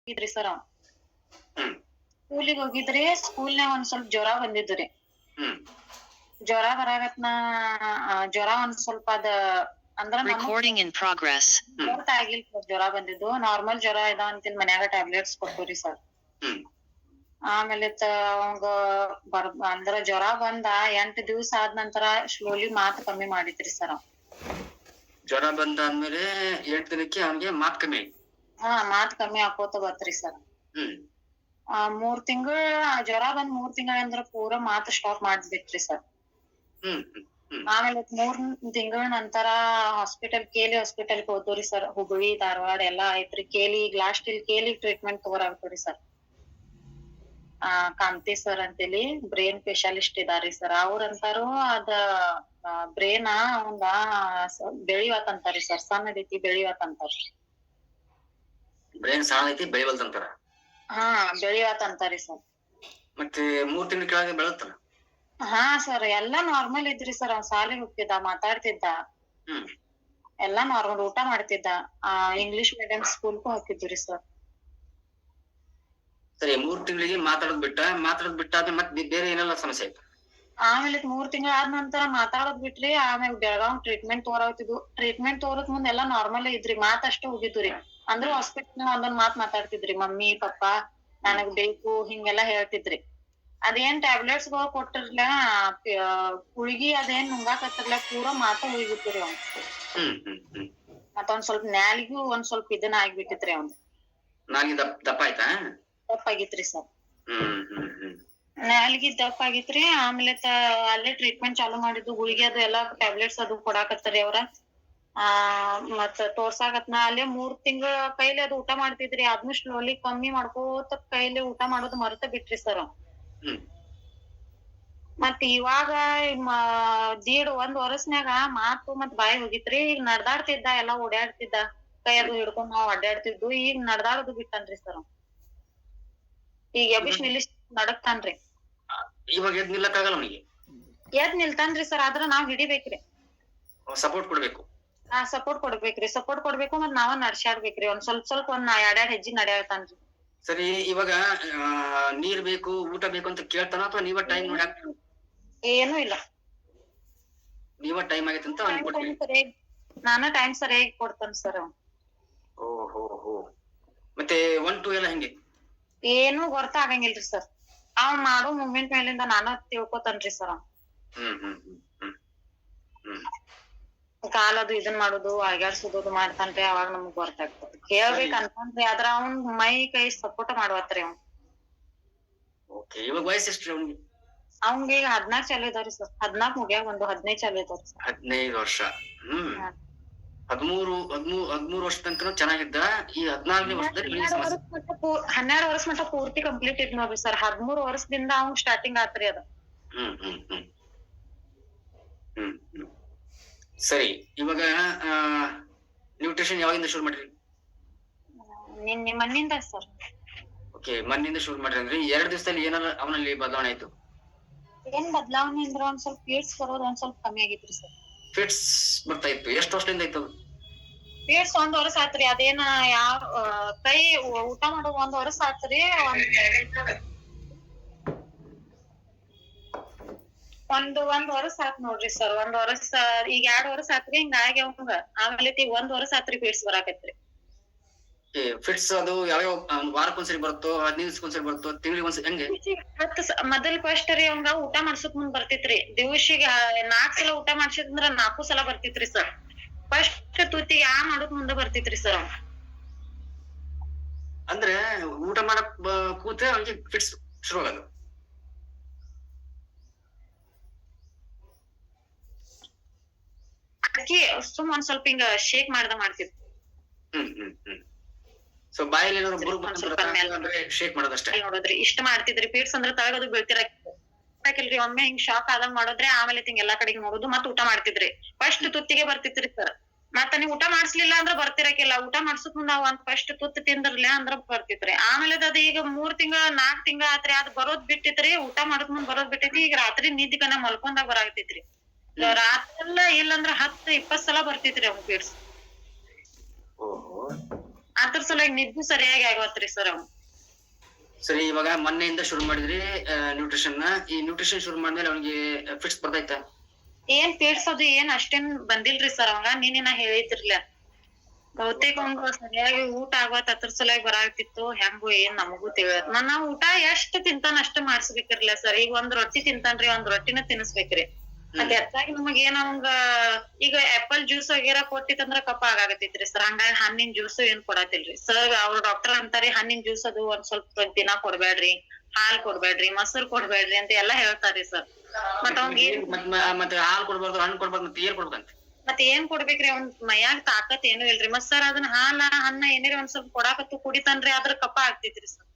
ಇದ್ರಿ ಸರ್ ಅವ್ ಹ್ಮ್ ಸ್ಕೂಲಿಗೆ ಹೋಗಿದ್ರಿ. ಸ್ಕೂಲ್ನಾಗ ಒಂದ್ ಸ್ವಲ್ಪ ಜ್ವರ ಬಂದಿದ್ರಿ. ಹ್ಮ್ ಜ್ವರ ಬರಾಗತ್ನ ಜ್ವರ ಒಂದ್ ಸ್ವಲ್ಪ ಅದ ಅಂದ್ರ Recording in progress. ಗೊತ್ತಾಗಿಲ್ sir ಜ್ವರ ಬಂದಿದ್ದು. ನಾರ್ಮಲ್ ಜ್ವರ ಇದಾವ ಅಂತಿಲ್ ಮನ್ಯಾಗ ಟ್ಯಾಬ್ಲೆಟ್ಸ್ ಕೊಟ್ಟವ್ರಿ ಸರ್. ಹ್ಮ್ ಆಮೇಲೆ ಅವಂಗ ಅಂದ್ರ ಜ್ವರ ಬಂದ 8 ದಿವ್ಸ ಆದ ನಂತರ ಸ್ಲೋಲಿ ಮಾತ್ ಕಮ್ಮಿ ಮಾಡಿದ್ರಿ ಸರ್ ಅವ್. ಜ್ವರ ಬಂದಾದ್ಮೇಲೆ 8 ದಿನಕ್ಕೆ ಅವನಿಗೆ ಮಾತ್ ಕಮ್ಮಿ ಆಯ್ತು. ಮಾತ್ ಕಮ್ಮಿ ಆಕೋತ ಬತ್ರಿ ಸರ್. ಹ್ಮ್ 3 ತಿಂಗಳ ಜ್ವರ ಬಂದ್ 3 ತಿಂಗಳ ಅಂದ್ರ ಪೂರಾ ಮಾತ್ ಸ್ಟಾಪ್ ಮಾಡ್ಬಿಟ್ರಿ ಸರ್. ಹ್ಮ್ ಹ್ಮ್ ಹ್ಮ್ ಆಮೇಲೆ 3 ತಿಂಗಳ ನಂತರ ಕೇಲಿ ಹಾಸ್ಪಿಟಲ್ ಹೋದ್ರಿ ಸರ್. ಹುಬ್ಬಳ್ಳಿ ಧಾರವಾಡ ಎಲ್ಲಾ ಐತ್ರಿ. ಲಾಸ್ಟ್ ಕೇಲಿ ಟ್ರೀಟ್ಮೆಂಟ್ ತಗೋರಾಗ್ತವ್ರಿ ಸರ್. ಕಾಂತಿ ಸರ್ ಅಂತೇಳಿ ಬ್ರೇನ್ ಸ್ಪೆಷಲಿಸ್ಟ್ ಇದಾರಿ ಸರ್. ಅವ್ರಂತಾರು ಅದ ಬ್ರೇನ್ ಅವಂಗ ಬೆಳಿವತ್ತಂತಾರಿ ಸರ್. ಸಣ್ಣದೈತಿ ಬೆಳಿವತ್ತಂತಾರಿ. ಬ್ರೈನ್ ಸಣ್ಣ ಐತಿ ಬೆಳಿವಲ್ದಂತಾರ. ಬೆಳಿವತ್ತಂತಾರಿ ಸರ್. ಮತ್ತೆ 3 ತಿಂಗಳ ಕೆಳಗೆ ಬೆಳತ್ತಲ್ಲ. ಸರ್ ಎಲ್ಲಾ ನಾರ್ಮಲ್ ಇದ್ರಿ ಸರ್. ಅವ್ನ್ ಸಾಲಿಗೆ ಹೋಗ್ತಿದ್ದ, ಮಾತಾಡ್ತಿದ್ದ, ಹ್ಮ್ ಎಲ್ಲಾ ನಾರ್ಮಲ್ ಊಟ ಮಾಡ್ತಿದ್ದ. ಇಂಗ್ಲಿಷ್ ಮೀಡಿಯಂ ಸ್ಕೂಲ್ಗೂ ಹಾಕಿದ್ರಿ ಸರ್. ಸರಿ 3 ತಿಂಗಳಿಗೆ ಮಾತಾಡೋದ್ ಬಿಟ್ಟಾದ್ಮೇಲೆ ಮತ್ತೆ ಬೇರೆ ಏನೆಲ್ಲ ಸಮಸ್ಯೆ ಆಯ್ತು? ಆಮೇಲೆ 3 ತಿಂಗಳ ಆದ ನಂತರ ಮಾತಾಡೋದ್ ಬಿಟ್ರಿ. ಆಮೇಲೆ ಬೆಳಗಾವ್ ಟ್ರೀಟ್ಮೆಂಟ್ ತೋರಾಗ್ತಿದ್ವು. ಟ್ರೀಟ್ಮೆಂಟ್ ತೋರಕ್ ಮುಂದ್ ಎಲ್ಲಾ ನಾರ್ಮಲ್ ಇದ್ರಿ. ಮಾತ್ ಅಷ್ಟ ಹೋಗಿದ್ರಿ. ಅಂದ್ರ ಹಾಸ್ಪಿಟಲ್ ಒಂದೊಂದ್ ಮಾತಾಡ್ತಿದ್ರಿ. ಮಮ್ಮಿ ಪಪ್ಪಾ ನನಗ್ ಬೇಕು ಹಿಂಗೆಲ್ಲಾ ಹೇಳ್ತಿದ್ರಿ. ಅದೇನ್ ಟ್ಯಾಬ್ಲೆಟ್ಸ್ ಗಳು ಕೊಟ್ಟಿರ್ಲ ಗುಳಿಗಿ ಅದೇನ್ ನುಂಗಾಕತ್ತಿರ್ಲ ಪೂರಾ ಮಾತ ಹೋಗ್ಬಿಟ್ಟಿರಿ ಅವ್ನ್. ಹ್ಮ್ ಹ್ಮ್ ಹ್ಮ್ ಮತ್ತ ಒಂದ್ ಸ್ವಲ್ಪ ನ್ಯಾಲಿಗೂ ಒಂದ್ ಸ್ವಲ್ಪ ಇದನ್ನ ಆಗ್ಬಿಟ್ಟಿತ್ರಿ ಅವ್ನ್. ನಾಲಿಗೆ ದಪ್ಪ ಆಯ್ತಾ? ದಪ್ಪ ಆಗಿತ್ರಿ ಸರ್. ಹ್ಮ್ ಹ್ಮ್ ಹ್ಮ್ ನಾಲಿಗೆ ದಪ್ಪ ಆಗಿತ್ರಿ. ಆಮೇಲೆ ಅಲ್ಲೇ ಟ್ರೀಟ್ಮೆಂಟ್ ಚಾಲೂ ಮಾಡಿದ್ದು. ಗುಳಿಗೆ ಅದು ಎಲ್ಲಾ ಟ್ಯಾಬ್ಲೆಟ್ಸ್ ಅದು ಕೊಡಾಕತ್ತಾರಿ ಅವ್ರ. ಮತ್ತ ತೋರ್ಸಾಕತ್ನ ಅಲ್ಲೇ 3 ತಿಂಗಳ ಕೈಲಿ ಅದು ಊಟ ಮಾಡ್ತಿದ್ರಿ. ಅದ್ನು ಸ್ಲೋಲಿ ಕಮ್ಮಿ ಮಾಡ್ಕೋತ ಕೈಲಿ ಊಟ ಮಾಡೋದು ಮರ್ತ ಬಿಟ್ರಿ ಸರ್ ಅವ್. ಹ್ಮ್ ಮತ್ ಇವಾಗ 1 ವರ್ಷನ್ಯಾಗ ಮಾತು ಮತ್ ಬಾಯಿ ಹೋಗಿತ್ರಿ. ಈಗ ನಡ್ದಾಡ್ತಿದ್ದ, ಎಲ್ಲಾ ಓಡಾಡ್ತಿದ್ದ. ಕೈ ಅದು ಹಿಡ್ಕೊಂಡ್ ನಾವ್ ಅಡ್ಡಾಡ್ತಿದ್ವು. ಈಗ ನಡ್ದಾಡೋದು ಬಿಟ್ಟಾನ್ರಿ ಸರ್. ಈಗ ಎಬ್ಬಿಸ್ ನಿಲ್ಲಿಸ್ ನಡಕ್ತಾನ್ರಿ. ಇವಾಗ ಎದ್ ನಿಲ್ಲಕ್ಕಾಗಲ್ಲ ಅವನಿಗೆ? ಎದ್ ನಿಲ್ತಾನ್ರಿ ಸರ್. ಆದ್ರ ನಾವ್ ಹಿಡಿಬೇಕ್ರಿ. ಸಪೋರ್ಟ್ ಕೊಡ್ಬೇಕು. ಸಪೋರ್ಟ್ ಕೊಡ್ಬೇಕ್ರಿ. ಸಪೋರ್ಟ್ ಕೊಡ್ಬೇಕು. ಮತ್ ನಾವ ನಡ್ಸ್ಯಾಡ್ಬೇಕ್ರಿ. ಒಂದ್ ಸ್ವಲ್ಪ ಒಂದ್ 2 ಹೆಜ್ಜಿ ನಡ್ಯಾತಾನ್ರಿ. ಸರಿ ಇವಾಗ ನೀರ್ ಬೇಕು, ಊಟ ಬೇಕು ಅಂತ ಕೇಳ್ತಾನ ಅಥವಾ ನೀವ ಟೈಮ್ ನೋಡಿ ಏನೂ ಇಲ್ಲ. ನೀವ ಟೈಮ್ ಆಗೈತೆ ಅಂತ ಅವ್ನಿಗೆ ಕೊಡ್ತೀವಿ? ನಾನ ಟೈಮ್ ಸರಿಯಾಗಿ ಕೊಡ್ತೇನೆ ಸರ್. ಓಹೋ ಮತ್ತೆ 1 2 ಎಲ್ಲ ಹೆಂಗೆ? ಏನು ಗೊತ್ತಾಗಂಗಿಲ್ರಿ ಸರ್. ಅವ್ ಮಾಡೋ ಮೂಮೆಂಟ್ ಮೇಲಿಂದ ನಾನ ತಿಳ್ಕೊತನ್ರಿ ಸರ್. ಹ್ಮ್ ಹ್ಮ್ ಹ್ಮ್ ಹ್ಮ್ ಹ್ಮ್ ಕಾಲದು ಇದನ್ ಮಾಡುದು, ಅಳ್ಗ್ಯಾಡ್ಸುದು ಮಾಡ್ತಾನ್ರಿ. ಅವಾಗ ನಮ್ಗ್ ಗೊತ್ತಾಗ್ತದೆ. ಕೇಳ್ಬೇಕ್ ಅನ್ಕೊಂಡ್ರಿ. ಆದ್ರ ಅವ್ನ್ ಮೈ ಕೈ ಸಪೋರ್ಟ್ ಮಾಡ್ವತ್ರಿ ಅವ್ನ್. ಓಕೆ ಇವಾಗ ವಯಸ್ಸು ಎಷ್ಟ್ರಿ ಅವ್ನಿಗೆ? ಅವಂಗ ಈಗ 14 ಚಾಲು ಇದಾವ್ರಿ ಸರ್. 14 ಮುಗ್ಯಾವ, 15 ಚಾಲು ಇದಾವ್ರಿ ಸರ್. 15 ವರ್ಷ. 13 ವರ್ಷ ತನಕ ಚೆನ್ನಾಗಿದ್ದ. ಈ 14ನೇ ವರ್ಷದಲ್ಲಿ 12 ವರ್ಷ ಮಟ್ಟ ಪೂರ್ತಿ ಕಂಪ್ಲೀಟ್ ಇದ್ ನೋಡ್ರಿ ಸರ್. 13 ವರ್ಷದಿಂದ ಅವ್ನ್ ಸ್ಟಾರ್ಟಿಂಗ್ ಆತ್ರಿ ಅದ. ಹ್ಮ್ ಹ್ಮ್ ಹ್ಮ್ ಹ್ಮ್ ಹ್ಮ್ ಸರಿ ಇವಾಗ ನ್ಯೂಟ್ರಿಷನ್ ಯಾವಾಗಿಂದ ಶುರು ಮಾಡ್ರಿ? ಮಣ್ಣಿಂದ ಸರ್. ಓಕೆ ಮಣ್ಣಿಂದ ಶುರು ಮಾಡ್ರಿ. ಅಂದ್ರೆ 2 ದಿವಸದಲ್ಲಿ ಏನಾರ ಅವನಲ್ಲಿ ಬದಲಾವಣೆ ಆಯ್ತು? ಏನ್ ಬದಲಾವಣೆ ಅಂದ್ರೆ ಒಂದ್ ಸ್ವಲ್ಪ ಪೀಡ್ಸ್ ಬರೋದು ಒಂದ್ ಸ್ವಲ್ಪ ಕಮ್ಮಿ ಆಗೈತ್ರಿ ಸರ್. ಫಿಟ್ಸ್ ಬರ್ತಾ ಇತ್ತು. ಎಷ್ಟು ವರ್ಷದಿಂದ ಇತ್ತು? ಪೀಡ್ಸ್ 1 ವರ್ಷ ಆತ್ರಿ. ಅದೇನ ಕೈ ಊಟ ಮಾಡೋದು 1 ವರ್ಷ ಆತ್ರಿ. ಒಂದ್ ವರ್ಷ ಆತ್ ನೋಡ್ರಿ ಸರ್. 1 ವರ್ಷ ಈಗ 2 ವರ್ಷ ಆತ್ರಿ ಹಿಂಗಾಗಿ ಅವಂಗ. ಆಮೇಲೆ ಈಗ 1 ವರ್ಷ ಆತ್ರಿ ಪೀಡ್ಸ್ ಬರಾಕತ್ರಿ. ಫಿಟ್ಸ್ ಅದು ಯಾವ್ಯಾವ ವಾರಕ್ಕೊಂದ್ಸರಿ ಬರುತ್ತೋ, 15 ದಿವಸಕ್ಕೊಂದ್ಸರಿ ಬರುತ್ತೋ, ತಿಂಗಳಿಗೆ ಒಂದ್ಸರಿ ಹೆಂಗೆ? ಮೊದಲ್ ಫಸ್ಟ್ ರೀ ಅವಂಗ ಊಟ ಮಾಡ್ಸಕ್ ಮುಂದ್ ಬರ್ತಿತ್ರಿ. ದಿವಸಿಗೆ 4 ಸಲ ಊಟ ಮಾಡ್ಸಿದ್ರ 4 ಸಲ ಬರ್ತಿತ್ರಿ ಸರ್. ಫಸ್ಟ್ ತುತ್ತಿಗೆ ಮಾಡೋದ್ ಮುಂದ ಬರ್ತಿತ್ರಿ ಸರ್ ಅವ್. ಅಂದ್ರೆ ಊಟ ಮಾಡಕ್ ಕೂತ್ರೆ ಅವನಿಗೆ ಫಿಟ್ಸ್ ಶುರು ಆಗೋದು? ಅದಕ್ಕೆ ಒಂದ್ ಸ್ವಲ್ಪ ಹಿಂಗ ಶೇಕ್ ಮಾಡ್ತಿತ್ತು. ಹ್ಮ್ ಹ್ಮ್ ಹ್ಮ್ ಸೊ ಬಾಯಲ್ಲಿ ಏನಾದ್ರು ಶೇಕ್ ಮಾಡೋದಷ್ಟೇ ನೋಡೋದ್ರಿ. ಇಷ್ಟ ಮಾಡ್ತಿದ್ರಿ. ಪೀಡ್ಸ್ ಅಂದ್ರ ತಳಗದು ಬೀಳ್ತಿರಾಕಿಲ್ರಿ. ಒಮ್ಮೆ ಹಿಂಗ್ ಶಾಕ್ ಆದಂಗ್ ಮಾಡೋದ್ರೆ ಆಮೇಲೆ ಹಿಂಗ್ ಎಲ್ಲಾ ಕಡೆಗೆ ನೋಡುದು ಮತ್ತ್ ಊಟ ಮಾಡ್ತಿದ್ರಿ. ಫಸ್ಟ್ ತುತ್ತಿಗೆ ಬರ್ತಿತ್ರಿ ಸರ್. ಮತ್ತ ನೀವ್ ಊಟ ಮಾಡ್ಸ್ಲಿಲ್ಲ ಅಂದ್ರ ಬರ್ತಿರಕಿಲ್ಲ. ಊಟ ಮಾಡ್ಸಕ್ ಮುಂದ ಒಂದ್ ಫಸ್ಟ್ ತುತ್ತು ತಿಂದ್ರಲ್ಲ ಅಂದ್ರ ಬರ್ತಿತ್ರಿ. ಆಮೇಲೆ ಅದ್ ಈಗ 3 ತಿಂಗಳ 4 ತಿಂಗಳ ಆತ್ರಿ. ಅದ್ ಬರೋದ್ ಬಿಟ್ಟಿತ್ರಿ. ಊಟ ಮಾಡೋದ್ ಮುಂದ್ ಬರೋದ್ ಬಿಟ್ಟೈತಿ. ಈಗ ರಾತ್ರಿ ನಿದ್ದಿಗನ ಮಲ್ಕೊಂಡಾಗ ಬರಾಕತೈತ್ರಿ. ರಾತ್ರಿ ಎಲ್ಲಾ ಇಲ್ಲಂದ್ರ 10-20 ಸಲ ಬರ್ತಿತ್ರಿ ಅವ್ನ್ ಪೀಡ್ಸ್. ಅದ್ರ ಸಲುವಾಗಿ ನಿದ್ದೆ ಸರಿಯಾಗಿ ಆಗವತ್ರಿ ಸರ್ ಅವ್ನು. ಸರಿ, ಇವಾಗ ಮೊನ್ನೆಯಿಂದ ಶುರು ಮಾಡಿದ್ರಿ ನ್ಯೂಟ್ರಿಷನ್ ಈ ನ್ಯೂಟ್ರಿಷನ್ ಶುರು ಮಾಡಿದ್ಮೇಲೆ ಅವ್ನಿಗೆ ಫಿಟ್ಸ್ ಬರ್ತಾಯ್ತಾ? ಏನ್ ಪೀಡ್ಸೋದು ಏನ್ ಅಷ್ಟೇನ್ ಬಂದಿಲ್ರಿ ಸರ್ ಅವಂಗ. ನಿನ್ನೆ ನಾ ಹೇಳಿದ್ರಲ್ಲ, ಬಹುತೇಕ ಅವಂಗ ಸರಿಯಾಗಿ ಊಟ ಆಗವತ್ ಅದ್ರ ಸಲುವಾಗಿ ಬರಾಗ್ತಿತ್ತು. ಹೆಂಗು ಏನ್ ನಮಗೂ ತಿಳಿಯತ್. ನಾವ್ ಊಟ ಎಷ್ಟ್ ತಿಂತಾನ ಅಷ್ಟ ಮಾಡ್ಸ್ಬೇಕಿರ್ಲ ಸರ್. ಈಗ ಒಂದ್ ರೊಟ್ಟಿ ತಿಂತಾನ್ರಿ, ಒಂದ್ ರೊಟ್ಟಿನ ತಿನ್ನಿಸ್ಬೇಕ್ರಿ. ಮತ್ ಹೆಚ್ಚಾಗಿ ನಮಗ್ ಏನ್ ಅವಂಗ ಈಗ ಆಪಲ್ ಜ್ಯೂಸ್ ವಗೇರಾ ಕೊಟ್ಟಿತ್ತಂದ್ರ ಕಫ ಆಗಾಕತ್ತೈತ್ರಿ ಸರ್. ಹಂಗಾಗಿ ಹಣ್ಣಿನ ಜ್ಯೂಸ್ ಏನ್ ಕೊಡತಿಲ್ರಿ ಸರ್. ಅವ್ರ ಡಾಕ್ಟರ್ ಅಂತಾರಿ ಹಣ್ಣಿನ ಜ್ಯೂಸ್ ಅದು ಒಂದ್ ಸ್ವಲ್ಪ ದಿನ ಕೊಡ್ಬೇಡ್ರಿ, ಹಾಲ್ ಕೊಡ್ಬೇಡ್ರಿ, ಮೊಸರು ಕೊಡ್ಬೇಡ್ರಿ ಅಂತ ಎಲ್ಲಾ ಹೇಳ್ತಾರಿ ಸರ್. ಮತ್ ಅವಂಗ ಮತ್ತೆ ಹಾಲ್ ಕೊಡ್ಬಾರ್ದು, ಹಣ್ಣು ಕೊಡ್ಬಾರ್ದು, ಮತ್ತೆ ಏನ್ ಕೊಡ್ಬೇಕಂತ? ಮತ್ ಏನ್ ಕೊಡ್ಬೇಕ್ರಿ? ಅವ್ನ್ ಮೈಯಾಗ ತಾಕತ್ ಏನು ಇಲ್ರಿ. ಮತ್ ಸರ್ ಅದನ್ನ ಹಾಲ ಹಣ್ಣ ಏನಾರ ಒಂದ್ ಸ್ವಲ್ಪ ಕೊಡಾಕತ್ತು ಕುಡಿತಾನ್ರಿ, ಆದ್ರ ಕಫ ಆಗ್ತೈತ್ರಿ ಸರ್.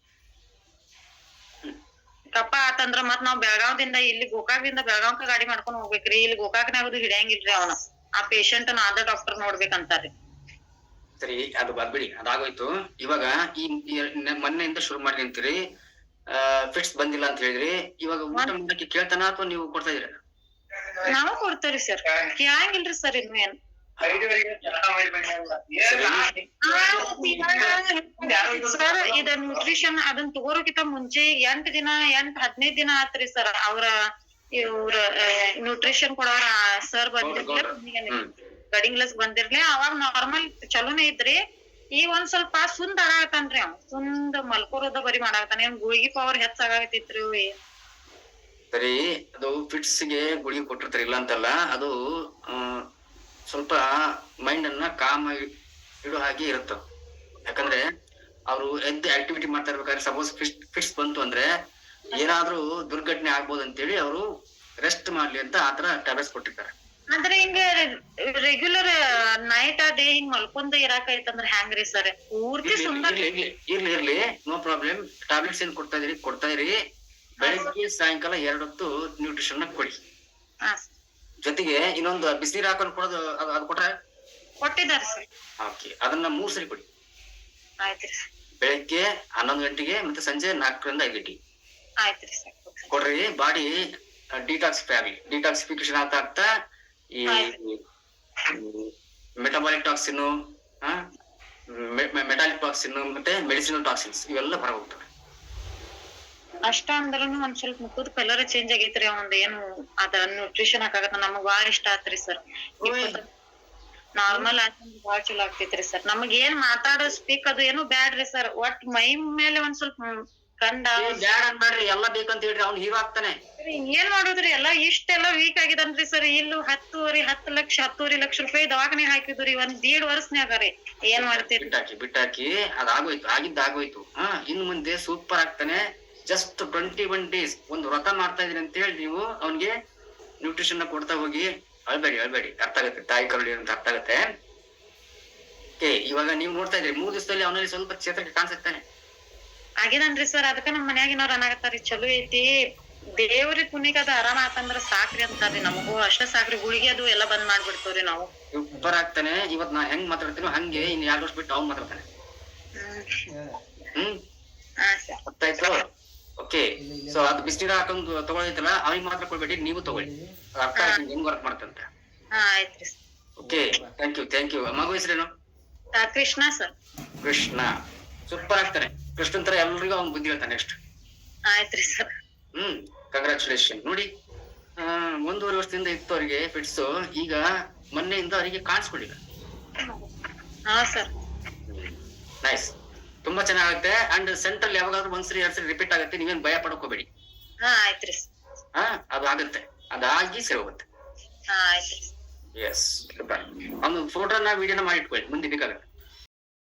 ಕಫ ಆತಂದ್ರ ಮತ್ ನಾವ್ ಬೆಳಗಾವದಿಂದ ಇಲ್ಲಿ ಗೋಕಾಕ್ದಿಂದ ಬೆಳಗಾವ್ಕ ಗಾಡಿ ಮಾಡ್ಕೊಂಡ್ ಹೋಗ್ಬೇಕ್ರಿ. ಇಲ್ಲಿ ಗೋಕಾಕ್ನಾಗದು ಹಿಡ್ಯಾಂಗಿಲ್ರಿ ಅವ್ನ. ಆ ಪೇಷಂಟ್ ನ ಅದ ಡಾಕ್ಟರ್ ನೋಡ್ಬೇಕಂತಾರಿ. ಸರಿ, ಅದು ಬಿಡಿ, ಅದಾಗೋಯ್ತು. ಇವಾಗ ಈ ಮೊನ್ನೆಯಿಂದ ಶುರು ಮಾಡಿ ಅಂತೀರಿ, ಫಿಟ್ಸ್ ಬಂದಿಲ್ಲ ಅಂತ ಹೇಳಿದ್ರಿ. ಇವಾಗ ಊಟ ಮಾಡಕ್ಕೆ ಕೇಳ್ತಾನ ಅಥವಾ ನೀವು ಕೊಡ್ತಾ ಇದೀರ? ನಾವ ಕೊಡ್ತೇವ್ರಿ ಸರ್, ಕೇಳಂಗಿಲ್ರಿ ಸರ್. ಇನ್ನು ಏನ್ ಸರ್, ಇದ ನ್ಯೂಟ್ರಿಷನ್ ಅದನ್ನ ತಗೋರೋಕಿಂತ ಮುಂಚೆ 15 ದಿನ ಆತ್ರಿ ಸರ್. ಇವ್ರ ನ್ಯೂಟ್ರಿಷನ್ ಕೊಡೋರ ಸರ್ ಬಂದಿರ್ಲಿ, ಗಡಿಂಗ್ಲಸ್ ಬಂದಿರ್ಲಿ. ಅವಾಗ ನಾರ್ಮಲ್ ಚಲೋನೇ ಇದ್ರಿ. ಈಗ ಒಂದ್ ಸ್ವಲ್ಪ ಸುಂದ್ ಆಗಾಕತ್ತಾನ್ರಿ ಅವ್. ಸುಂದ್ ಮಲ್ಕೋರೋದ ಬರಿ ಮಾಡಾಕತ್ತಾನ. ಏನ್ ಗುಳಿಗಿ ಪವರ್ ಹೆಚ್ಚಾಗತೈತ್ರಿ. ಸರಿ, ಅದು ಫಿಟ್ಸ್ ಗೆ ಗುಳಿಗೆ ಕೊಟ್ಟಿರ್ತಾರೆ, ಇಲ್ಲ ಅಂತಲ್ಲ. ಅದು ಸ್ವಲ್ಪ ಮೈಂಡ್ ಅನ್ನ ಕಾಮ್ ಇಡೋ ಹಾಗೆ ಇರುತ್ತ. ಯಾಕಂದ್ರೆ ಅವ್ರು ಎದ್ದು ಆಕ್ಟಿವಿಟಿ ಮಾಡ್ತಾ ಇರ್ಬೇಕಾದ್ರೆ ಸಪೋಸ್ ಫಿಟ್ಸ್ ಬಂತು ಅಂದ್ರೆ ಏನಾದ್ರೂ ದುರ್ಘಟನೆ ಆಗ್ಬೋದು ಅಂತೇಳಿ ಅವರು ರೆಸ್ಟ್ ಮಾಡ್ಲಿ ಅಂತ ಆತರ ಟ್ಯಾಬ್ಲೆಟ್ಸ್ ಕೊಟ್ಟಿರ್ತಾರೆ. ಅಂದ್ರೆ ಹಿಂಗ ರೆಗ್ಯುಲರ್ ನೈಟ್ ಡೇ ಹಿಂಗ್ ಮಲ್ಕೊಂಡ ಇರಾಕೈತಂದ್ರ ಹ್ಯಾಂಗ್ರಿ ಸರ್? ಪೂರ್ತಿ ಸುಂದರ ಇರ್ಲಿ, ನೋ ಪ್ರಾಬ್ಲಮ್. ಟ್ಯಾಬ್ಲೆಟ್ಸ್ ಏನ್ ಕೊಡ್ತಾ ಇರಿ. ಬೆಳಿಗ್ಗೆ ಸಾಯಂಕಾಲ 2 ಹೊತ್ತು ನ್ಯೂಟ್ರಿಷನ್ ಕೊಡಿ. ಜೊತೆಗೆ ಇನ್ನೊಂದು ಬಿಸಿನೀರ್ ಹಾಕೊಂಡು ಕೊಡೋದು, ಅದು ಕೊಟ್ರೆ? ಕೊಟ್ಟಿದ್ದಾರೆ ಸರ್. ಓಕೆ, ಅದನ್ನ 3 ಸರಿ ಕೊಡಿ. ಆಯ್ತ್ರಿ. ಬೆಳಿಗ್ಗೆ 11 ಗಂಟೆಗೆ ಮತ್ತೆ ಸಂಜೆ 4ರಿಂದ 5 ಗಂಟೆಗೆ ಆಯ್ತ್ರಿ ಸರ್ ಕೊಡ್ರಿ. ಬಾಡಿ ಡಿಟಾಕ್ಸಿಫಿಕೇಶನ್ ಆಗ್ತಾ ಈ ಮೆಟಬಾಲಿಕ್ ಟಾಕ್ಸಿನ್, ಮೆಟಾಲಿಕ್ ಟಾಕ್ಸಿನ್ ಮತ್ತೆ ಮೆಡಿಸಿನಲ್ ಟಾಕ್ಸಿನ್ಸ್ ಇವೆಲ್ಲ ಹೊರ ಹೋಗ್ತವೆ. ಅಷ್ಟ ಅಂದ್ರನು ಒಂದ್ ಸ್ವಲ್ಪ ಮುಖದ ಕಲರ್ ಚೇಂಜ್ ಆಗೈತ್ರಿ. ಅವಂದ ಏನು ಅದ ನ್ಯೂಟ್ರಿಷನ್ ಹಾಕಾಗತ್ತ. ನಮಗ್ ಬಾಳ ಇಷ್ಟ ಆತ್ರಿ ಸರ್. ನಾರ್ಮಲ್ ಆತಂದ್ರ ಬಾಳ ಚಲೋ ಆಗ್ತೈತ್ರಿ ಸರ್. ನಮಗ್ ಏನ್ ಮಾತಾಡೋ ಸ್ಪೀಕ್ ಅದು ಏನು ಬ್ಯಾಡ್ರಿ ಸರ್. ಒಟ್ ಮೈ ಮೇಲೆ ಒಂದ್ ಸ್ವಲ್ಪ ಕಂಡ ಬ್ಯಾಡ್ ಅನ್ಬೇಡ್ರಿ, ಎಲ್ಲಾ ಬೇಕಂತ ಹೇಳ್ರಿ. ಅವ್ನು ಹೀರೋ ಆಗ್ತಾನೆ. ಏನ್ ಮಾಡುದ್ರಿ? ಎಲ್ಲಾ ಇಷ್ಟೆಲ್ಲಾ ವೀಕ್ ಆಗಿದನ್ರಿ ಸರ್. ಇಲ್ಲೂ 10 ಲಕ್ಷ ರೂಪಾಯಿ ದವಾಖಾನೆ ಹಾಕಿದ್ರಿ 1.5 ವರ್ಷನ್ಯಾಗರಿ. ಏನ್ ಮಾಡ್ತೀರಿ? ಬಿಟ್ಟಾಕಿ ಅದಾಗೋಯ್ತು, ಆಗಿದ್ದಾಗೋಯ್ತು. ಇನ್ನು ಮುಂದೆ ಸೂಪರ್ ಆಗ್ತಾನೆ. ಜಸ್ಟ್ 21 days ಒಂದು ವ್ರತ ಮಾಡ್ತಾ ಇದೀನಿ ಅಂತ ಹೇಳಿ ನೀವು ಅವ್ನಿಗೆ ನ್ಯೂಟ್ರಿಷನ್ ಕೊಡ್ತಾ ಹೋಗಿ. ಅಳ್ಬೇಡಿ, ಅರ್ಥ ಆಗುತ್ತೆ. ತಾಯಿ ಕರುಳಿ ಅಂತ ಅರ್ಥ ಆಗುತ್ತೆ. ಇವಾಗ ನೀವು ನೋಡ್ತಾ ಇದ್ರಿ 3 ದಿವಸದಲ್ಲಿ ಅವನಲ್ಲಿ ಸ್ವಲ್ಪ ಚೇತರಿಕೆ ಕಾಣಿಸುತ್ತಾನೆ. ಆಗಿದನ್ರಿ ಸರ್. ಅದಕ್ಕ ನಮ್ ಮನ್ಯಾಗಿನವ್ರ ಅನ್ನಾಗತ್ತಾರಿ, ಚಲೋ ಐತಿ, ದೇವ್ರಿ ಪುಣ್ಯಕ್ ಅದ ಆರಾಮ ಆತಂದ್ರ ಸಾಕ್ರಿ ಅಂತಾರಿ. ನಮಗೂ ಅಷ್ಟ ಸಾಕ್ರಿ. ಗುಳಿಗೆ ಅದು ಎಲ್ಲಾ ಬಂದ್ ಮಾಡ್ಬಿಡ್ತೇವ್ರಿ ನಾವು. ಸೂಪರ್ ಆಗ್ತಾನೆ. ಇವತ್ ನಾ ಹೆಂಗ್ ಮಾತಾಡ್ತೀನೋ ಹಂಗೆ ಇನ್ 2 ವರ್ಷ ಬಿಟ್ಟು ಅವ್ನ್ ಮಾತಾಡ್ತಾನೆ. ಗೊತ್ತಾಯ್ತು? ಓಕೆ. ಸೊ ಅದು ಬಿಸಿನೀರ್ ಹಾಕೊಂಡು ತಗೊಳೈತಲ್ಲ, ಅವ್ನಿಗೆ ಮಾತ್ರ ಕೊಡ್ಬೇಡಿ, ನೀವು ತಗೊಳ್ಳಿ. ಅರ್ಥ ಆಯ್ತು ಹೆಂಗ್ ವರ್ಕ್ ಮಾಡ್ತಂತ. ಆಯ್ತ್ರಿ. Okay, thank you. ಮಗು ಹೆಸರೇನು? ಕೃಷ್ಣ ಸರ್. ಕೃಷ್ಣ ಸೂಪರ್ ಆಗ್ತಾನೆ. ಕೃಷ್ಣನ್ ತರ ಎಲ್ರಿಗೂ ಅವ್ನ್ ಬುದ್ಧಿ ಹೇಳ್ತಾನೆ. ನೆಕ್ಸ್ಟ್. ಆಯ್ತ್ರಿ ಸರ್. ಕಂಗ್ರಾಚುಲೇಷನ್. ನೋಡಿ, 1.5 ವರ್ಷದಿಂದ ಇತ್ತು ಅವರಿಗೆ ಫಿಟ್ಸ್. ಈಗ ಮೊನ್ನೆಯಿಂದ ಅವರಿಗೆ ಕಾಣಿಸ್ಕೊಂಡಿಲ್ಲ. ಹಾ ಸರ್. ನೈಸ್, ತುಂಬಾ ಚೆನ್ನಾಗುತ್ತೆ. ಅಂಡ್ ಸೆಂಟ್ರಲ್ ಯಾವಾಗಾದ್ರೂ 1 ಸರಿ 2 ಸರಿ ರಿಪೀಟ್ ಆಗುತ್ತೆ. ನೀವೇನ್ ಭಯ ಪಡ್ಕೋಬೇಡಿ. ಆಯ್ತ್ರಿ. ಅದು ಆಗುತ್ತೆ, ಅದಾಗಿ ಸರಿ ಹೋಗುತ್ತೆ. ಆಯ್ತ್ರಿ. ಎಸ್, ಅವ್ನು ಫೋಟೋನ ವಿಡಿಯೋನ ಮಾಡಿ ಇಟ್ಕೊಳ್ಳಿ, ಮುಂದೆ ಬೇಕಾಗುತ್ತೆ.